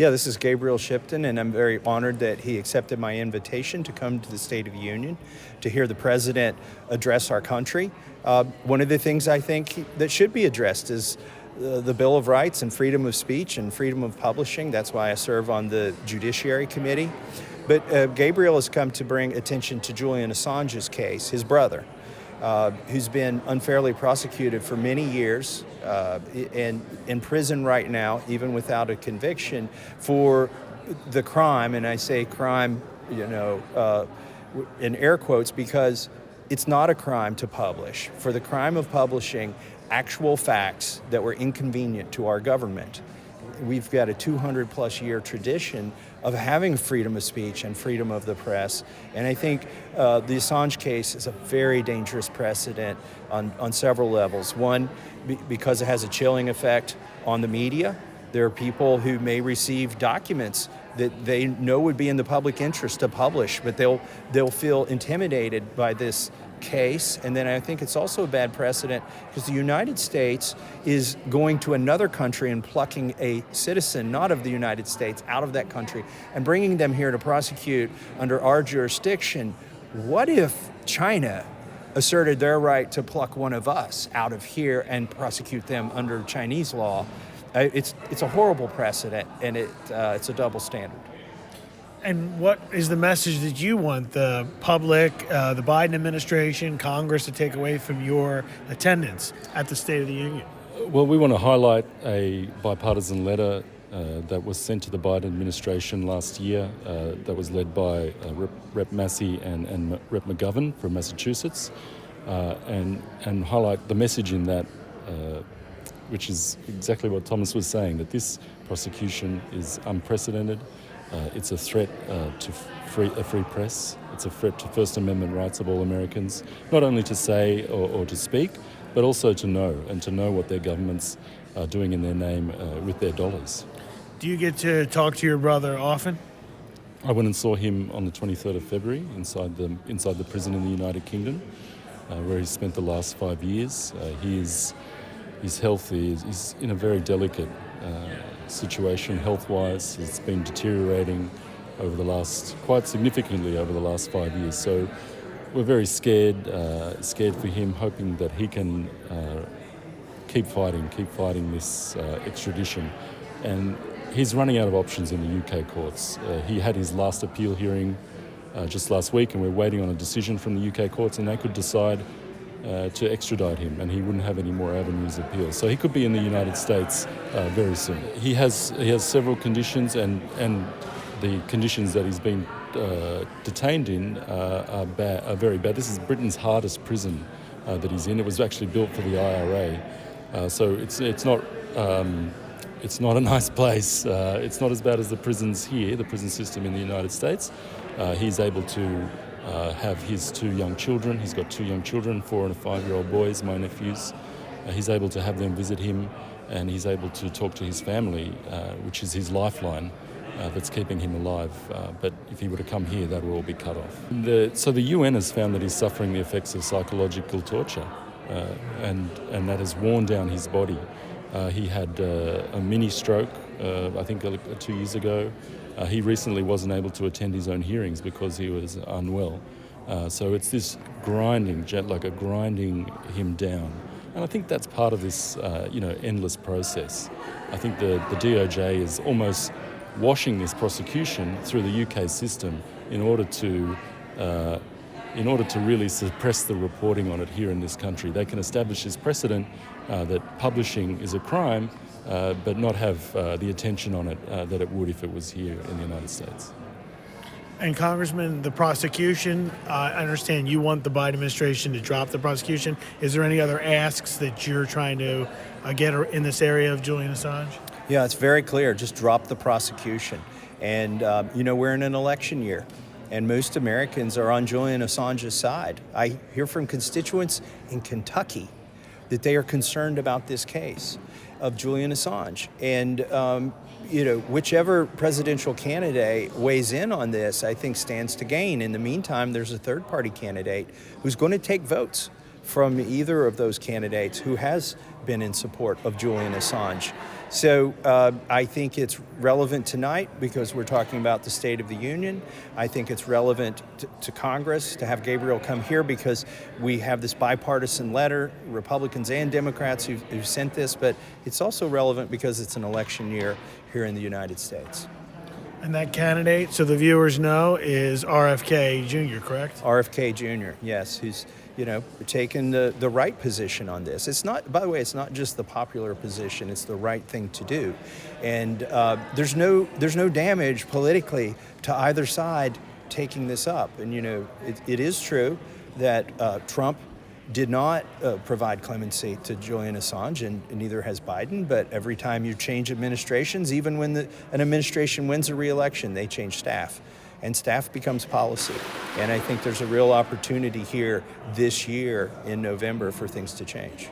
Yeah, this is Gabriel Shipton, and I'm very honored that he accepted my invitation to come to the State of the Union to hear the president address our country. One of the things I think that should be addressed is the Bill of Rights and freedom of speech and freedom of publishing. That's why I serve on the Judiciary Committee. But Gabriel has come to bring attention to Julian Assange's case, his brother, who's been unfairly prosecuted for many years and in prison right now, even without a conviction, for the crime, and I say crime, in air quotes, because it's not a crime to publish. For the crime of publishing actual facts that were inconvenient to our government. We've got a 200-plus year tradition of having freedom of speech and freedom of the press. And I think the Assange case is a very dangerous precedent on several levels. One, because it has a chilling effect on the media. There are people who may receive documents that they know would be in the public interest to publish, but they'll feel intimidated by this case. And then I think it's also a bad precedent because the United States is going to another country and plucking a citizen, not of the United States, out of that country and bringing them here to prosecute under our jurisdiction. What if China asserted their right to pluck one of us out of here and prosecute them under Chinese law? It's a horrible precedent, and it's a double standard. And what is the message that you want the public, the Biden administration, Congress to take away from your attendance at the State of the Union? Well, we want to highlight a bipartisan letter that was sent to the Biden administration last year that was led by Rep. Massie and Rep. McGovern from Massachusetts, and highlight the message in that, which is exactly what Thomas was saying, that this prosecution is unprecedented. It's a threat to a free press. It's a threat to First Amendment rights of all Americans, not only to say or to speak, but also to know, and to know what their governments are doing in their name with their dollars. Do you get to talk to your brother often? I went and saw him on the 23rd of February inside the prison in the United Kingdom, where he spent the last 5 years. His health is in a very delicate situation health-wise. It's been deteriorating quite significantly over the last 5 years. So we're very scared for him, hoping that he can keep fighting this extradition. And he's running out of options in the UK courts. He had his last appeal hearing just last week, and we're waiting on a decision from the UK courts, and they could decide to extradite him, and he wouldn't have any more avenues of appeal. So he could be in the United States very soon. He has several conditions, and the conditions that he's been detained in are very bad. This is Britain's hardest prison that he's in. It was actually built for the IRA, so it's not a nice place. It's not as bad as the prisons here, the prison system in the United States. He's able to have his two young children. He's got two young children, 4 and 5-year-old boys, my nephews. He's able to have them visit him, and he's able to talk to his family, which is his lifeline that's keeping him alive. But if he were to come here, that would all be cut off. So the UN has found that he's suffering the effects of psychological torture, and that has worn down his body. He had a mini stroke, I think 2 years ago. He recently wasn't able to attend his own hearings because he was unwell. So it's this grinding him down. And I think that's part of this, endless process. I think the DOJ is almost washing this prosecution through the UK system in order to really suppress the reporting on it here in this country. They can establish this precedent that publishing is a crime, but not have the attention on it that it would if it was here in the United States. And Congressman, the prosecution, I understand you want the Biden administration to drop the prosecution. Is there any other asks that you're trying to get in this area of Julian Assange? Yeah, it's very clear. Just drop the prosecution. And, we're in an election year, and most Americans are on Julian Assange's side. I hear from constituents in Kentucky that they are concerned about this case of Julian Assange. And, whichever presidential candidate weighs in on this, I think stands to gain. In the meantime, there's a third-party candidate who's going to take votes from either of those candidates who has been in support of Julian Assange. So I think it's relevant tonight because we're talking about the State of the Union. I think it's relevant to Congress to have Gabriel come here because we have this bipartisan letter, Republicans and Democrats who sent this, but it's also relevant because it's an election year here in the United States. And that candidate, so the viewers know, is RFK Jr., correct? RFK Jr., yes, who's taken the right position on this. It's not, by the way, it's not just the popular position, it's the right thing to do. And there's no damage politically to either side taking this up. And, it is true that Trump did not provide clemency to Julian Assange, and neither has Biden. But every time you change administrations, even when an administration wins a re-election, they change staff. And staff becomes policy. And I think there's a real opportunity here this year in November for things to change.